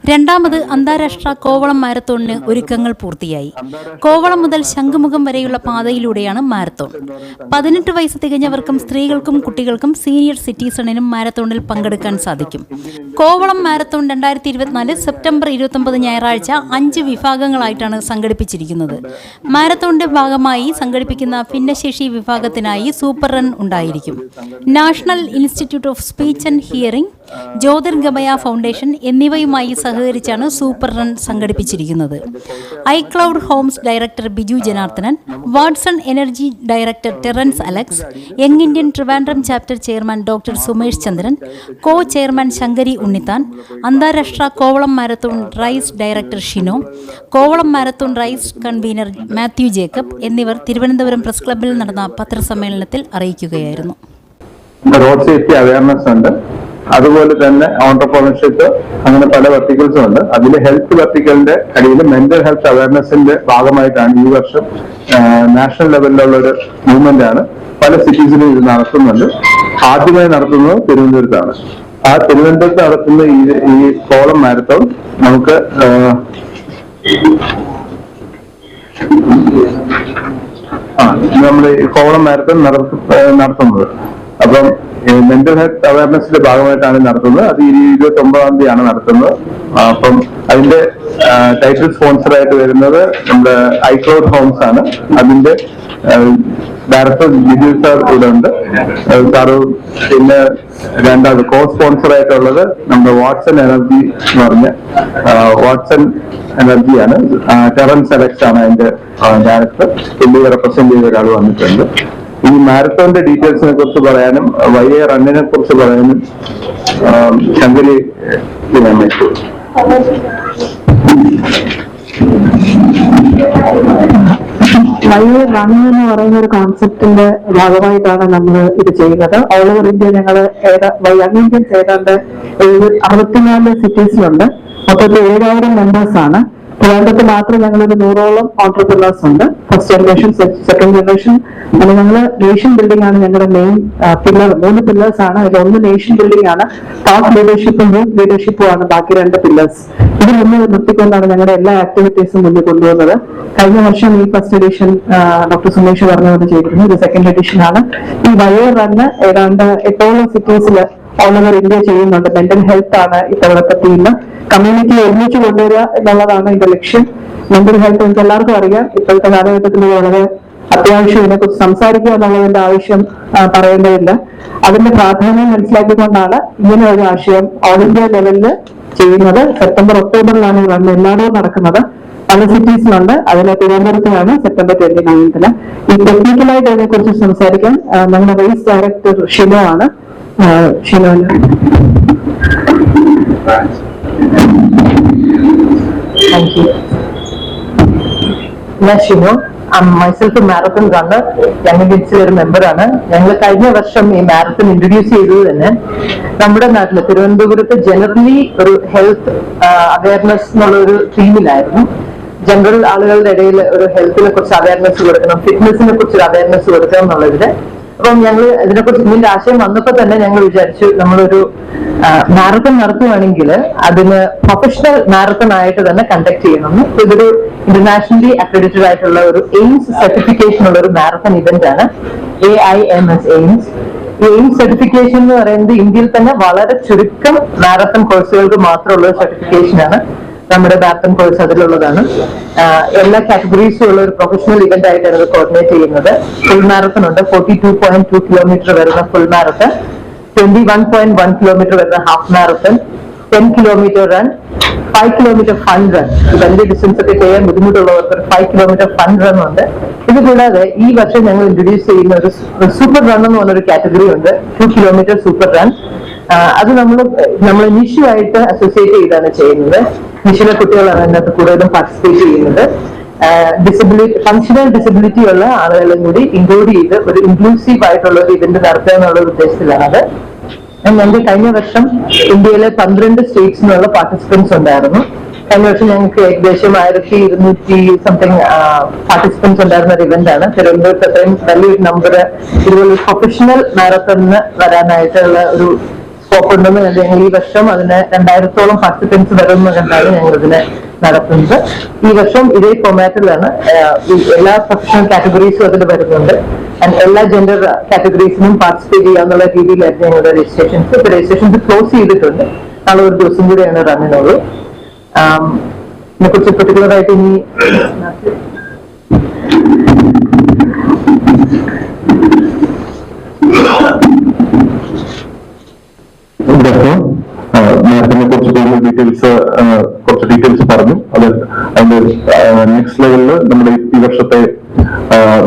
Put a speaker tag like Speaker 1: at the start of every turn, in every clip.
Speaker 1: രണ്ടാമത് അന്താരാഷ്ട്ര കോവളം മാരത്തോണിന് ഒരുക്കങ്ങൾ പൂർത്തിയായി. കോവളം മുതൽ ശംഖുമുഖം വരെയുള്ള പാതയിലൂടെയാണ് മാരത്തോൺ. 18 വയസ്സ് തികഞ്ഞവർക്കും സ്ത്രീകൾക്കും കുട്ടികൾക്കും സീനിയർ സിറ്റിസണിനും മാരത്തോണിൽ പങ്കെടുക്കാൻ സാധിക്കും. കോവളം മാരത്തോൺ 2024 സെപ്റ്റംബർ 29 ഞായറാഴ്ച 5 വിഭാഗങ്ങളായിട്ടാണ് സംഘടിപ്പിച്ചിരിക്കുന്നത്. മാരത്തോണിന്റെ ഭാഗമായി സംഘടിപ്പിക്കുന്ന ഭിന്നശേഷി വിഭാഗത്തിനായി സൂപ്പർ റൺ ഉണ്ടായിരിക്കും. National Institute of Speech and Hearing, Jyothirgamaya foundation എന്നിവയുമായി സഹകരിച്ചാണ് സൂപ്പർ റൺ സംഘടിപ്പിച്ചിരിക്കുന്നത്. ICloud Homes director Biju Janardhanan, Watson Energy director Terrence Alex, young Indian Trivandrum chapter chairman doctor Sumesh Chandran, co chairman Shankari Unnithan, അന്താരാഷ്ട്ര Kovalam marathon race director Shino, Kovalam marathon race convener Mathew Jacob എന്നിവർ Thiruvananthapuram press ക്ലബ്ബിൽ നടന്ന പത്രസമ്മേളനത്തിൽ അറിയിക്കുകയായിരുന്നു.
Speaker 2: Road safety awareness ഉണ്ട്, അതുപോലെ തന്നെ ഓൺടർപ്രണർഷിപ്പ്, അങ്ങനെ പല വെർട്ടിക്കൽസും ഉണ്ട്. അതിൽ ഹെൽത്ത് വെർട്ടിക്കലിന്റെ അടിയിൽ മെന്റൽ ഹെൽത്ത് അവയർനെസിന്റെ ഭാഗമായിട്ടാണ് ഈ വർഷം നാഷണൽ ലെവലിലുള്ള ഒരു മൂവ്മെന്റ് ആണ്. പല സിറ്റീസിലും ഇത് നടത്തുന്നുണ്ട്. ആദ്യമായി നടത്തുന്നത് തിരുവനന്തപുരത്താണ്. ആ തിരുവനന്തപുരത്ത് നടത്തുന്ന ഈ കോവളം മാരത്തോൺ നമുക്ക് നമ്മൾ ഈ കോവളം മാരത്തോൺ നടത്തുന്നത്. അപ്പം മെന്റൽ ഹെൽത്ത് അവയർനെസിന്റെ ഭാഗമായിട്ടാണ് നടത്തുന്നത്. അത് 29-ാം തീയതിയാണ് നടത്തുന്നത്. അപ്പം അതിന്റെ ടൈറ്റിൽ സ്പോൺസർ ആയിട്ട് വരുന്നത് നമ്മുടെ ഐക്ലൗഡ് ഹോംസ് ആണ്. അതിന്റെ ഡയറക്ടർ ബിജു സാർ ഇവിടെ ഉണ്ട്. സാറ് പിന്നെ രണ്ടാമത് കോ സ്പോൺസർ ആയിട്ടുള്ളത് നമ്മുടെ വാട്സൺ എനർജി എന്ന് പറഞ്ഞ വാട്സൺ എനർജിയാണ്. ടെറൻസ് അലക്സ് ആണ് അതിന്റെ ഡയറക്ടർ. ഇന്ത്യയെ റെപ്രസെന്റ് ചെയ്ത ഒരാൾ വന്നിട്ടുണ്ട്. ഈ മാരത്തോണിന്റെ ഡീറ്റെയിൽസിനെ കുറിച്ച് പറയാനും വൈകിയ റണ്ണിനെ കുറിച്ച് പറയാനും ശങ്കരി
Speaker 3: വൈകിയ റൺ എന്ന് പറയുന്ന ഒരു കോൺസെപ്റ്റിന്റെ ഭാഗമായിട്ടാണ് നമ്മൾ ഇത് ചെയ്യുന്നത്. ഓൾ ഓവർ ഇന്ത്യ ഞങ്ങള് യങ് ഇന്ത്യൻസ് ഏതാണ്ട് 64 സിറ്റീസിലുണ്ട്. മൊത്തത്തിൽ 7000 മെമ്പേഴ്സ് ആണ്. ട്രിവാൻഡ്രത്ത് മാത്രം ഞങ്ങളൊരു 100ഓളം ഓൺടർപ്രണേഴ്സ് ഉണ്ട്. First generation, second generation. അങ്ങനെ ഞങ്ങള് നേഷൻ ബിൽഡിംഗ് ആണ് ഞങ്ങളുടെ മെയിൻ പില്ലർ. 3 പില്ലേഴ്സ് ആണ്. അതിൽ ഒന്ന് നേഷൻ ബിൽഡിംഗ് ആണ്, ടോപ്പ് ലീഡർഷിപ്പും യൂത്ത് ലീഡർഷിപ്പും ആണ് ബാക്കി 2 പില്ലേഴ്സ്. ഇത് മുന്നിൽ നിർത്തിക്കൊണ്ടാണ് ഞങ്ങളുടെ എല്ലാ ആക്ടിവിറ്റീസും മുന്നിൽ കൊണ്ടുവന്നത്. കഴിഞ്ഞ വർഷം ഈ ഫസ്റ്റ് എഡിഷൻ ഡോക്ടർ സുമേഷ് പറഞ്ഞുകൊണ്ട് ചെയ്തിരുന്നു. ഇത് സെക്കൻഡ് എഡിഷൻ ആണ്. ഈ വൈകിയ റണ്ണ് ഏതാണ്ട് 8ഓളം സിറ്റീസിൽ ഓൾ ഓവർ ഇന്ത്യ ചെയ്യുന്നുണ്ട്. മെന്റൽ ഹെൽത്ത് ആണ് ഇത്തവണത്തെ തീം. കമ്മ്യൂണിറ്റി ഒരുമിച്ച് കൊണ്ടുവരിക എന്നുള്ളതാണ് ഇതിന്റെ ലക്ഷ്യം. മെന്റൽ ഹെൽത്ത് നമുക്ക് എല്ലാവർക്കും അറിയാം, ഇപ്പോഴത്തെ കാലഘട്ടത്തിൽ വളരെ അത്യാവശ്യം ഇതിനെക്കുറിച്ച് സംസാരിക്കുക എന്നുള്ളതിന്റെ ആവശ്യം പറയേണ്ടതില്ല. അതിന്റെ പ്രാധാന്യം മനസ്സിലാക്കിക്കൊണ്ടാണ് ഇങ്ങനെ ഒരു ആശയം ഓൾ ഇന്ത്യ ലെവലിൽ ചെയ്യുന്നത്. സെപ്റ്റംബർ ഒക്ടോബറിലാണ് ഈ റൺ എല്ലായിടവും നടക്കുന്നത്. പല സിറ്റീസിലുണ്ട്. അതിലെ തിരുവനന്തപുരത്താണ് സെപ്റ്റംബർ 29-ന്. ഈ ടെക്നിക്കലായിട്ട് അതിനെക്കുറിച്ച് സംസാരിക്കാൻ നമ്മുടെ റേസ് ഡയറക്ടർ ഷിനോ ആണ്. ഷിനോന്
Speaker 4: Thank you. Shino, I'm myself a marathon runner. Young Indians ഒരു മെമ്പറാണ്. ഞങ്ങൾ കഴിഞ്ഞ വർഷം ഈ മാരത്തൺ ഇൻട്രൊഡ്യൂസ് ചെയ്തത് തന്നെ നമ്മുടെ നാട്ടിൽ തിരുവനന്തപുരത്ത് ജനറലി ഒരു ഹെൽത്ത് അവയർനെസ് എന്നുള്ള ഒരു തീമിലായിരുന്നു. ജനറൽ ആളുകളുടെ ഇടയിൽ ഒരു ഹെൽത്തിനെ കുറിച്ച് അവയർനെസ് കൊടുക്കണം, ഫിറ്റ്നസിനെ കുറിച്ച് ഒരു അവയർനെസ് കൊടുക്കണം എന്നുള്ളതിന്. അപ്പം ഞങ്ങൾ ഇതിനെക്കുറിച്ച് ഇതിന്റെ ആശയം വന്നപ്പോൾ തന്നെ ഞങ്ങൾ വിചാരിച്ചു നമ്മളൊരു മാരത്തൺ നടത്തുകയാണെങ്കിൽ അതിന് പ്രൊഫഷണൽ മാരത്തൺ ആയിട്ട് തന്നെ കണ്ടക്ട് ചെയ്യണമെന്ന്. ഇതൊരു ഇന്റർനാഷണലി അക്രഡിറ്റഡ് ആയിട്ടുള്ള ഒരു എയിംസ് സർട്ടിഫിക്കേഷൻ ഉള്ള ഒരു മാരത്തൺ ഇവന്റ് ആണ്. AIMS AIMS. ഈ എയിംസ് സർട്ടിഫിക്കേഷൻ എന്ന് പറയുന്നത് ഇന്ത്യയിൽ തന്നെ വളരെ ചുരുക്കം മാരത്തൺ കോഴ്സുകൾക്ക് മാത്രമുള്ള ഒരു സർട്ടിഫിക്കേഷൻ ആണ്. നമ്മുടെ മാരത്തൺ കോഴ്സ് അതിലുള്ളതാണ്. എല്ലാ കാറ്റഗറീസും ഉള്ള ഒരു പ്രൊഫഷണൽ ഇവന്റ് ആയിട്ടാണ് ഇത് കോർഡിനേറ്റ് ചെയ്യുന്നത്. ഫുൾ മാരത്തൺ ഉണ്ട്. 42.2 കിലോമീറ്റർ വരുന്ന ഫുൾ മാരത്തൺ, 21.1 കിലോമീറ്റർ വരുന്ന half marathon, 10 kilometre run, 5 kilometre fun run. വലിയ ഡിസ്റ്റൻസ് ഒക്കെ ചെയ്യാൻ ബുദ്ധിമുട്ടുള്ളവർക്ക് 5 കിലോമീറ്റർ ഫൺ റൺ ഉണ്ട്. ഇത് കൂടാതെ ഈ വർഷം ഞങ്ങൾ ഇൻട്രൊഡ്യൂസ് ചെയ്യുന്ന ഒരു സൂപ്പർ റൺ എന്ന് പറഞ്ഞൊരു കാറ്റഗറി ഉണ്ട്. 2 കിലോമീറ്റർ സൂപ്പർ റൺ. അത് നമ്മൾ നിഷുവായിട്ട് അസോസിയേറ്റ് ചെയ്താണ് ചെയ്യുന്നത്. നിഷിലെ കുട്ടികളാണ് അതിനകത്ത് കൂടുതലും പാർട്ടിസിപ്പേറ്റ് ചെയ്യുന്നത്. ഫങ്ഷണൽ ഡിസബിലിറ്റി ഉള്ള ആളുകളെ കൂടി ഇൻക്ലൂഡ് ചെയ്ത് ഒരു ഇൻക്ലൂസീവ് ആയിട്ടുള്ള ഒരു ഇവന്റ് നടത്തുക എന്നുള്ള ഉദ്ദേശത്തിലാണ് അത്. ഞങ്ങൾക്ക് കഴിഞ്ഞ വർഷം ഇന്ത്യയിലെ 12 സ്റ്റേറ്റ്സിനുള്ള പാർട്ടിസിപ്പൻസ് ഉണ്ടായിരുന്നു. കഴിഞ്ഞ വർഷം ഞങ്ങൾക്ക് ഏകദേശം 1200 സംതിങ് പാർട്ടിസിപ്പൻസ് ഉണ്ടായിരുന്ന ഒരു ഇവന്റ് ആണ്. തിരുവനന്തപുരത്ത് അത്രയും വലിയൊരു നമ്പർ ഇതുപോലെ പ്രൊഫഷണൽ മാരത്തണിന് വരാനായിട്ടുള്ള ഒരു സ്കോപ്പ് ഉണ്ടെന്ന് കണ്ട് ഞങ്ങൾ ഈ വർഷം അതിന് 2000-ഓളം പാർട്ടിസിപ്പൻസ് വരുമെന്ന് കണ്ടാണ് ഞങ്ങൾ ഇതിനെ നടത്തുന്നത്. ഈ വർഷം ഇതേ ഫോമാറ്റിലാണ് എല്ലാ പ്രൊഫഷണൽ കാറ്റഗറീസും അതിൽ വരുന്നുണ്ട്. എല്ലാ ജെൻഡർ കാറ്റഗറീസിനും പാർട്ടിസിപ്പേറ്റ് ചെയ്യാന്നുള്ള രീതിയിലായിരുന്നു ഞങ്ങളുടെ രജിസ്ട്രേഷൻസ്. ഇപ്പൊ രജിസ്ട്രേഷൻസ് ക്ലോസ് ചെയ്തിട്ടുണ്ട്. നാളെ ഒരു ദിവസം കൂടിയാണ് റണ്ണിനുള്ളൂ. ഇതിനെക്കുറിച്ച് പെർട്ടിക്കുലർ ആയിട്ട് ഇനി
Speaker 2: മാരത്തനെ കുറിച്ച് കുറച്ച് ഡീറ്റെയിൽസ് പറഞ്ഞു. അത് അതിന്റെ നെക്സ്റ്റ് ലെവലില് നമ്മുടെ ഈ വർഷത്തെ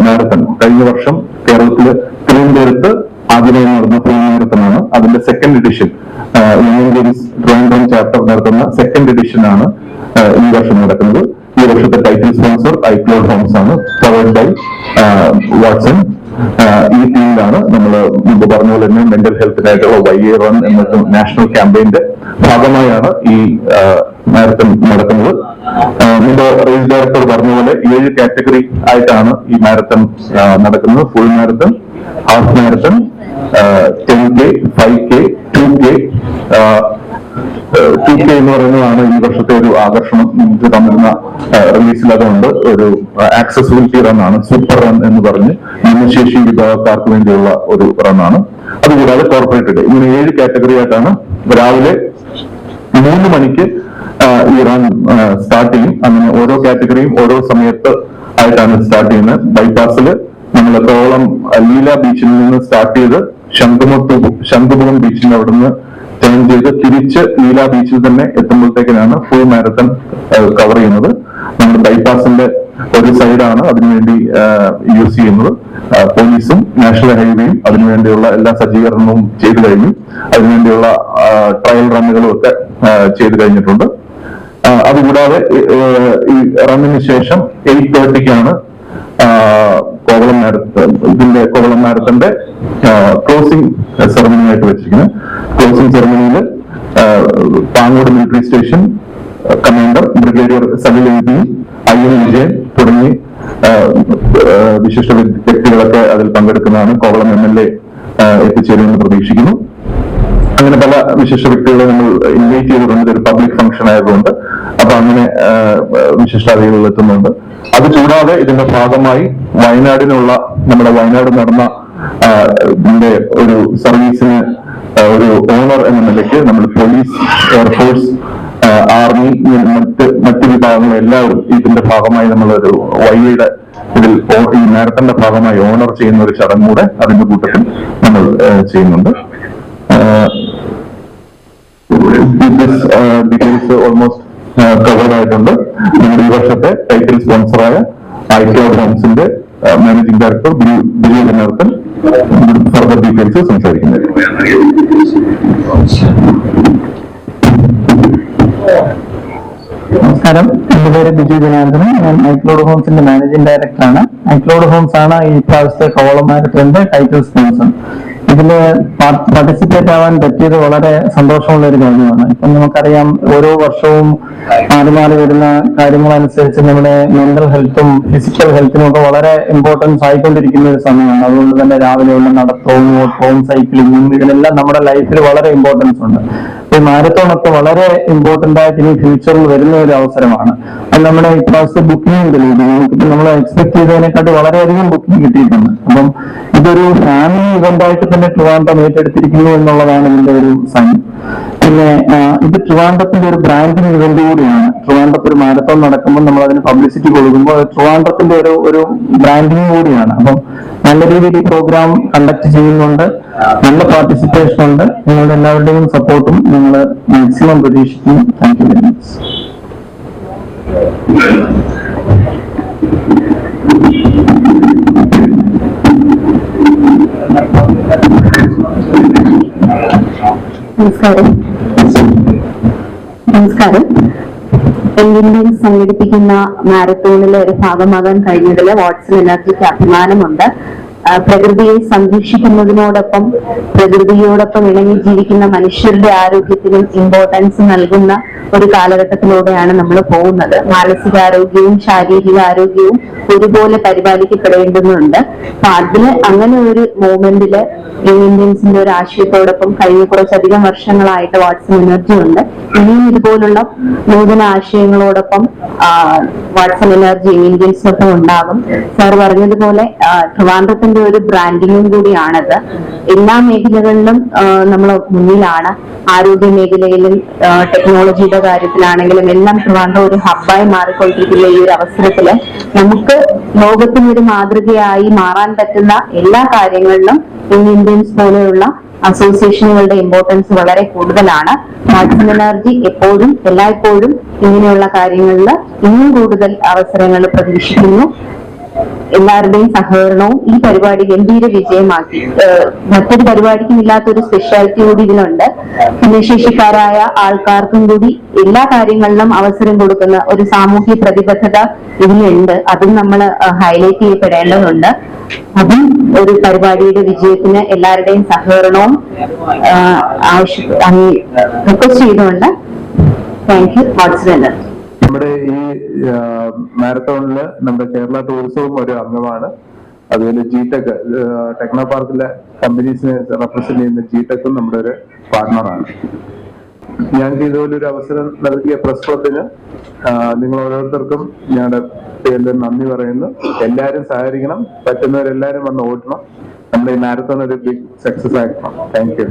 Speaker 2: മാരത്തൺ കഴിഞ്ഞ വർഷം കേരളത്തില് തിരുവനന്തപുരത്ത് ആദ്യമായി നടന്ന ഫുൾ മാരത്തണാണ്. അതിന്റെ സെക്കൻഡ് എഡിഷൻ ട്രിവാൻഡ്രം ചാപ്റ്റർ നടത്തുന്ന സെക്കൻഡ് എഡിഷൻ ആണ് ഈ വർഷം നടക്കുന്നത്. ഈ വർഷത്തെ ടൈറ്റിൽ സ്പോൺസർ ഐക്ലോഡ് ഹോംസ് ആണ്, പവർഡ് ബൈ വാട്സൺ. ഈ ടീമിലാണ് നമ്മൾ മുമ്പ് പറഞ്ഞ പോലെ തന്നെ മെന്റൽ ഹെൽത്തിനായിട്ടുള്ള YA റൺ എന്ന നാഷണൽ ക്യാമ്പയിന്റെ ഭാഗമായാണ് ഈ മാരത്തൺ നടക്കുന്നത്. മുമ്പ് റേസ് ഡയറക്ടർ പറഞ്ഞ പോലെ 7 കാറ്റഗറി ആയിട്ടാണ് ഈ മാരത്തൺ നടക്കുന്നത്. Full marathon, half marathon, 10K, 5K, 2K. 2K എന്ന് പറയുന്നതാണ് ഈ വർഷത്തെ ഒരു ആകർഷണം. നമുക്ക് തന്നിരുന്ന റിലീസിൽ അതുകൊണ്ട് ഒരു ആക്സസിബിലിറ്റി റൺ ആണ്, സൂപ്പർ റൺ എന്ന് പറഞ്ഞ് ഭിന്നശേഷി വിഭാഗക്കാർക്ക് വേണ്ടിയുള്ള ഒരു റൺ ആണ്. അതുകൂടാതെ കോർപ്പറേറ്റ് ഡേ, ഇങ്ങനെ 7 കാറ്റഗറി ആയിട്ടാണ്. രാവിലെ 3 മണിക്ക് ഈ റൺ സ്റ്റാർട്ട് ചെയ്യും. അങ്ങനെ ഓരോ കാറ്റഗറിയും ഓരോ സമയത്ത് ആയിട്ടാണ് സ്റ്റാർട്ട് ചെയ്യുന്നത്. ബൈപ്പാസിൽ നമ്മൾ കോവളം ലീല ബീച്ചിൽ നിന്ന് സ്റ്റാർട്ട് ചെയ്ത് ശംഖുമുഖം ബീച്ചിൽ അവിടുന്ന് ടേൺ ചെയ്ത് തിരിച്ച് ലീല ബീച്ചിൽ തന്നെ എത്തുമ്പോഴത്തേക്കിനാണ് ഫുൾ മാരത്തൺ കവർ ചെയ്യുന്നത്. നമ്മുടെ ബൈപ്പാസിന്റെ ഒരു സൈഡാണ് അതിനുവേണ്ടി യൂസ് ചെയ്യുന്നത്. പോലീസും നാഷണൽ ഹൈവേയും അതിനുവേണ്ടിയുള്ള എല്ലാ സജ്ജീകരണവും ചെയ്തു കഴിഞ്ഞു. അതിനുവേണ്ടിയുള്ള ട്രയൽ റണ്ണുകളും ഒക്കെ ചെയ്തു കഴിഞ്ഞിട്ടുണ്ട്. അതുകൂടാതെ ഈ റണ്ണിന് ശേഷം 8:30-ക്കാണ് കോവളം മാരത്തന്റെ ക്ലോസിംഗ് സെറമണി ആയിട്ട് വെച്ചിരിക്കുന്നത്. ക്ലോസിംഗ് സെറമണിയിൽ Pangode military station commander brigadier Salil എംപിയും IN വിജയൻ തുടങ്ങി വിശിഷ്ട വ്യക്തികളൊക്കെ അതിൽ പങ്കെടുക്കുന്നതാണ്. കോവളം MLA എത്തിച്ചേരുമെന്ന് പ്രതീക്ഷിക്കുന്നു. അങ്ങനെ പല വിശിഷ്ട വ്യക്തികളെ നമ്മൾ ഇൻവൈറ്റ് ചെയ്തിട്ടുണ്ട്. ഒരു പബ്ലിക് ഫംഗ്ഷൻ ആയതുകൊണ്ട് അപ്പൊ അങ്ങനെ വിശിഷ്ടാതിഥികൾ എത്തുന്നുണ്ട്. അത് കൂടാതെ ഇതിന്റെ ഭാഗമായി നമ്മുടെ വയനാട് നടന്ന ഒരു സർവീസിന് ഒരു ഓണർ എന്ന നിലയ്ക്ക് നമ്മൾ പോലീസ്, എയർഫോഴ്സ്, ആർമി, മറ്റ് വിഭാഗങ്ങൾ എല്ലാവരും ഇതിന്റെ ഭാഗമായി നമ്മളൊരു YAയുടെ ഇതിൽ ഈ മാരത്തന്റെ ഭാഗമായി ഓണർ ചെയ്യുന്ന ഒരു ചടങ്ങ് കൂടെ അതിന്റെ കൂട്ടത്തിൽ നമ്മൾ ചെയ്യുന്നുണ്ട്. ഡീറ്റെയിൽസ് ഓൾമോസ്റ്റ് കവേർഡ് ആയിട്ടുണ്ട്. നമ്മുടെ ഈ വർഷത്തെ ടൈറ്റിൽ സ്പോൺസറായ ഐക്ലോഡ് ഹോംസിന്റെ managing director Biju Janardhan further details സംസാരിക്കുന്നത്.
Speaker 5: നമസ്കാരം, എന്റെ പേര് ബിജു ജനാർദ്ദനൻ. ഞാൻ ഐക്ലോഡ് ഹോംസിന്റെ മാനേജിംഗ് ഡയറക്ടറാണ്. ഐക്ലോഡ് ഹോംസ് ആണ് ഈ പ്രാവശ്യത്തെ കോവളം മാരത്തന്റെ ടൈറ്റിൽ സ്പോൺസർ. ഇതില് പാർട്ടിസിപ്പേറ്റ് ആവാൻ പറ്റിയത് വളരെ സന്തോഷമുള്ള ഒരു കാര്യമാണ്. ഇപ്പം നമുക്കറിയാം, ഓരോ വർഷവും മാറി വരുന്ന കാര്യങ്ങളനുസരിച്ച് നമ്മുടെ മെന്റൽ ഹെൽത്തും ഫിസിക്കൽ ഹെൽത്തിനും ഒക്കെ വളരെ ഇമ്പോർട്ടൻസ് ആയിക്കൊണ്ടിരിക്കുന്ന ഒരു സമയമാണ്. അതുകൊണ്ട് തന്നെ രാവിലെയുള്ള നടത്തവും ഓട്ടവും സൈക്ലിങ്ങും ഇതിനെല്ലാം നമ്മുടെ ലൈഫിൽ വളരെ ഇമ്പോർട്ടൻസ് ഉണ്ട്. ഈ മാരത്തോണൊക്കെ വളരെ ഇമ്പോർട്ടന്റ് ആയിട്ട് ഇനി ഫ്യൂച്ചറിൽ വരുന്ന ഒരു അവസരമാണ്. അത് നമ്മുടെ ഇപ്രാവശ്യത്തെ ബുക്കിംഗ് നമുക്കിപ്പോൾ നമ്മൾ എക്സ്പെക്ട് ചെയ്തതിനെക്കാട്ടി വളരെയധികം ബുക്കിംഗ് കിട്ടിയിട്ടുണ്ട്. അപ്പം ഇതൊരു ഫാമിലി ഇവന്റ് ആയിട്ട് തന്നെ ട്രിവാൻഡ്രം ഏറ്റെടുത്തിരിക്കുന്നു എന്നുള്ളതാണ് ഇതിന്റെ ഒരു സൈൻ. പിന്നെ ഇത് ട്രിവാൻഡ്രത്തിന്റെ ഒരു ബ്രാൻഡിങ് ഇവന്റ് കൂടിയാണ്. ട്രിവാൻഡ്രത്ത് ഒരു മാരത്തോൺ നടക്കുമ്പോൾ നമ്മൾ അതിന് പബ്ലിസിറ്റി കൊടുക്കുമ്പോൾ അത് ട്രിവാൻഡ്രത്തിന്റെ ഒരു ബ്രാൻഡിങ് കൂടിയാണ്. അപ്പം നല്ല രീതിയിൽ ഈ പ്രോഗ്രാം കണ്ടക്ട് ചെയ്യുന്നുണ്ട്, നല്ല പാർട്ടിസിപ്പേഷൻ ഉണ്ട്. നിങ്ങളുടെ എല്ലാവരുടെയും സപ്പോർട്ടും ഞങ്ങൾ മാക്സിമം പ്രതീക്ഷിക്കുന്നു. Thank you very much.
Speaker 3: നമസ്കാരം. ഇന്ത്യൻ സംഘടിപ്പിക്കുന്ന മാരത്തോണിലെ ഒരു ഭാഗമാകാൻ കഴിഞ്ഞതിൽ വാട്സൺ എനർജിക്ക് അഭിമാനമുണ്ട്. പ്രകൃതിയെ സംരക്ഷിക്കുന്നതിനോടൊപ്പം പ്രകൃതിയോടൊപ്പം ഇണങ്ങി ജീവിക്കുന്ന മനുഷ്യരുടെ ആരോഗ്യത്തിനും ഇമ്പോർട്ടൻസ് നൽകുന്ന ഒരു കാലഘട്ടത്തിലൂടെയാണ് നമ്മൾ പോകുന്നത്. മാനസികാരോഗ്യവും ശാരീരിക ആരോഗ്യവും ഒരുപോലെ പരിപാലിക്കപ്പെടേണ്ടതുണ്ട്. അപ്പൊ അതിന് അങ്ങനെ ഒരു മൂവ്മെന്റില് ഇന്ത്യൻസിന്റെ ഒരു ആശയത്തോടൊപ്പം കഴിഞ്ഞ കുറച്ചധികം വർഷങ്ങളായിട്ട് വാട്സൺ എനർജി ഉണ്ട്. ഇനിയും ഇതുപോലുള്ള നൂതന ആശയങ്ങളോടൊപ്പം വാട്സൺ എനർജി ഇന്ത്യൻസിനൊപ്പം ഉണ്ടാകും. സാർ പറഞ്ഞതുപോലെ ട്രിവാൻഡ്രത്തിന്റെ ഒരു ബ്രാൻഡിങ്ങും കൂടിയാണത്. എല്ലാ മേഖലകളിലും നമ്മൾ മുന്നിലാണ്. ആരോഗ്യ മേഖലയിലും ടെക്നോളജിയുടെ കാര്യത്തിലാണെങ്കിലും എല്ലാം ട്രിവാൻഡ്രം ഒരു ഹബ്ബായി മാറിക്കൊണ്ടിരിക്കുന്ന ഈ ഒരു അവസരത്തില് നമുക്ക് ലോകത്തിനൊരു മാതൃകയായി മാറാൻ പറ്റുന്ന എല്ലാ കാര്യങ്ങളിലും ഇന്ത്യൻസ് പോലെയുള്ള അസോസിയേഷനുകളുടെ ഇമ്പോർട്ടൻസ് വളരെ കൂടുതലാണ്. വാട്സൺ എനർജി എപ്പോഴും എല്ലായ്പ്പോഴും ഇങ്ങനെയുള്ള കാര്യങ്ങളിൽ ഇനിയും കൂടുതൽ അവസരങ്ങൾ പ്രതീക്ഷിക്കുന്നു. എല്ലാവരുടെയും സഹകരണവും ഈ പരിപാടി ഗംഭീര വിജയമാക്കി. മറ്റൊരു പരിപാടിക്കും ഇല്ലാത്തൊരു സ്പെഷ്യാലിറ്റി കൂടി ഇതിലുണ്ട്. ഭിന്നശേഷിക്കാരായ ആൾക്കാർക്കും കൂടി എല്ലാ കാര്യങ്ങളിലും അവസരം കൊടുക്കുന്ന ഒരു സാമൂഹ്യ പ്രതിബദ്ധത ഇതിലുണ്ട്. അതും നമ്മൾ ഹൈലൈറ്റ് ചെയ്യപ്പെടേണ്ടതുണ്ട്. അതും ഒരു പരിപാടിയുടെ വിജയത്തിന് എല്ലാവരുടെയും സഹകരണവും റിക്വസ്റ്റ് ചെയ്തുകൊണ്ട് താങ്ക് യു. വാട്സൺ എനർജി
Speaker 2: നമ്മുടെ ഈ മാരത്തോണില് നമ്മുടെ കേരള ടൂറിസവും ഒരു അംഗമാണ്. അതുപോലെ ജിടെക് ടെക്നോ പാർക്കിലെ കമ്പനീസിനെ റെപ്രസെന്റ് ചെയ്യുന്ന ജിടെക്കും നമ്മുടെ ഒരു പാർട്ട്ണറാണ്. ഞങ്ങൾക്ക് ഇതുപോലെ ഒരു അവസരം നൽകിയ പ്രസ് ക്ലബിന് നിങ്ങൾ ഓരോരുത്തർക്കും ഞങ്ങളുടെ പേരിൽ നന്ദി പറയുന്നു. എല്ലാവരും സഹകരിക്കണം, പറ്റുന്നവരെല്ലാവരും വന്ന് ഓടണം. നമ്മുടെ ഈ മാരത്തോൺ ഒരു ബിഗ് സക്സസ് ആക്കണം. Thank you.